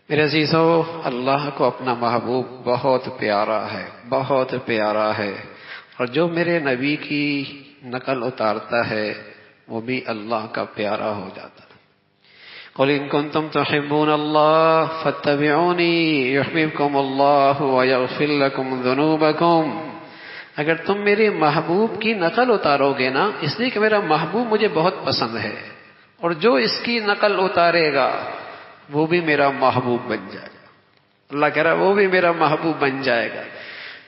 میرے عزیزو، اللہ کو اپنا محبوب بہت پیارا ہے، بہت پیارا ہے، اور جو میرے نبی کی نقل اتارتا ہے وہ بھی اللہ کا پیارا ہو جاتا ہے۔ قل ان کنتم تحبون اللہ فاتبعونی یحببکم اللہ ویغفر لکم ذنوبکم۔ اگر تم میرے محبوب کی نقل اتارو گے نا، اس لیے کہ میرا محبوب مجھے بہت پسند ہے، اور جو اس کی نقل اتارے گا وہ بھی میرا محبوب بن جائے گا۔ اللہ کہہ رہا ہے وہ بھی میرا محبوب بن جائے گا۔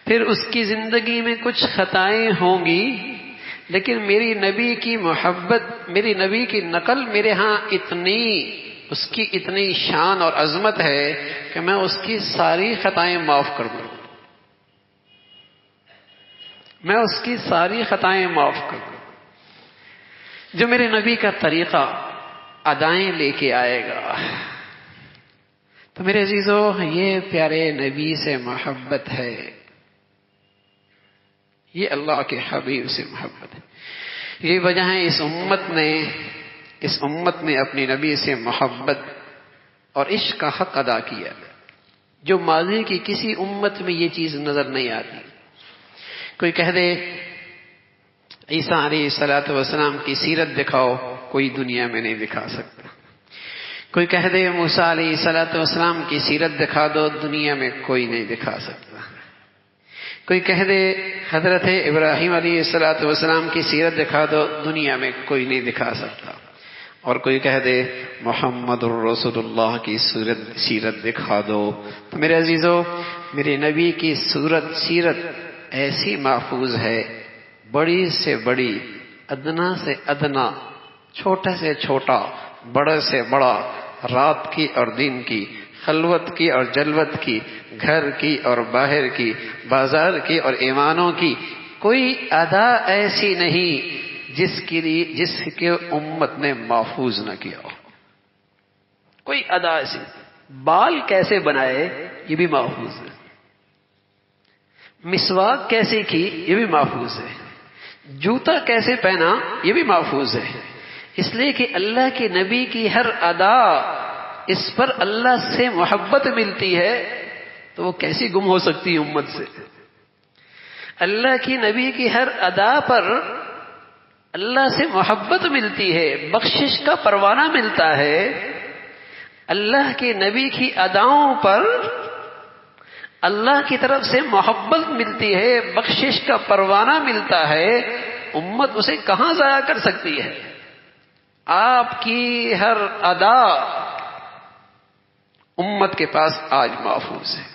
پھر اس کی زندگی میں کچھ خطائیں ہوں گی، لیکن میری نبی کی محبت، میری نبی کی نقل میرے ہاں اتنی، اس کی اتنی شان اور عظمت ہے کہ میں اس کی ساری خطائیں معاف کر دوں، میں اس کی ساری خطائیں معاف کر دوں۔ جو میرے نبی کا طریقہ ادائیں لے کے آئے گا، تو میرے عزیزو یہ پیارے نبی سے محبت ہے، یہ اللہ کے حبیب سے محبت ہے۔ یہ وجہ ہے اس امت نے اپنی نبی سے محبت اور عشق کا حق ادا کیا، جو ماضی کی کسی امت میں یہ چیز نظر نہیں آتی۔ کوئی کہہ دے عیسیٰ علیہ الصلوۃ والسلام کی سیرت دکھاؤ، کوئی دنیا میں نہیں دکھا سکتا۔ کوئی کہہ دے موسیٰ علیہ الصلوۃ والسلام کی سیرت دکھا دو، دنیا میں کوئی نہیں دکھا سکتا۔ کوئی کہہ دے حضرت ابراہیم علیہ الصلوۃ والسلام کی سیرت دکھا دو، دنیا میں کوئی نہیں دکھا سکتا۔ اور کوئی کہہ دے محمد الرسول اللہ کی سیرت دکھا دو۔ تو میرے عزیزو، میرے نبی کی سیرت ایسی محفوظ ہے، بڑی سے بڑی، ادنا سے ادنا، چھوٹا سے چھوٹا، بڑے سے بڑا، رات کی اور دن کی، خلوت کی اور جلوت کی، گھر کی اور باہر کی، بازار کی اور ایوانوں کی، کوئی ادا ایسی نہیں جس کے امت نے محفوظ نہ کیا ہو۔ کوئی ادا ایسی، بال کیسے بنائے یہ بھی محفوظ ہے، مسواک کیسے کی یہ بھی محفوظ ہے، جوتا کیسے پہنا یہ بھی محفوظ ہے۔ اس لیے کہ اللہ کے نبی کی ہر ادا، اس پر اللہ سے محبت ملتی ہے، تو وہ کیسی گم ہو سکتی ہے امت سے؟ اللہ کی نبی کی ہر ادا پر اللہ سے محبت ملتی ہے، بخشش کا پروانہ ملتا ہے۔ اللہ کے نبی کی اداؤں پر اللہ کی طرف سے محبت ملتی ہے، بخشش کا پروانہ ملتا ہے، امت اسے کہاں ضائع کر سکتی ہے؟ آپ کی ہر ادا امت کے پاس آج محفوظ ہے۔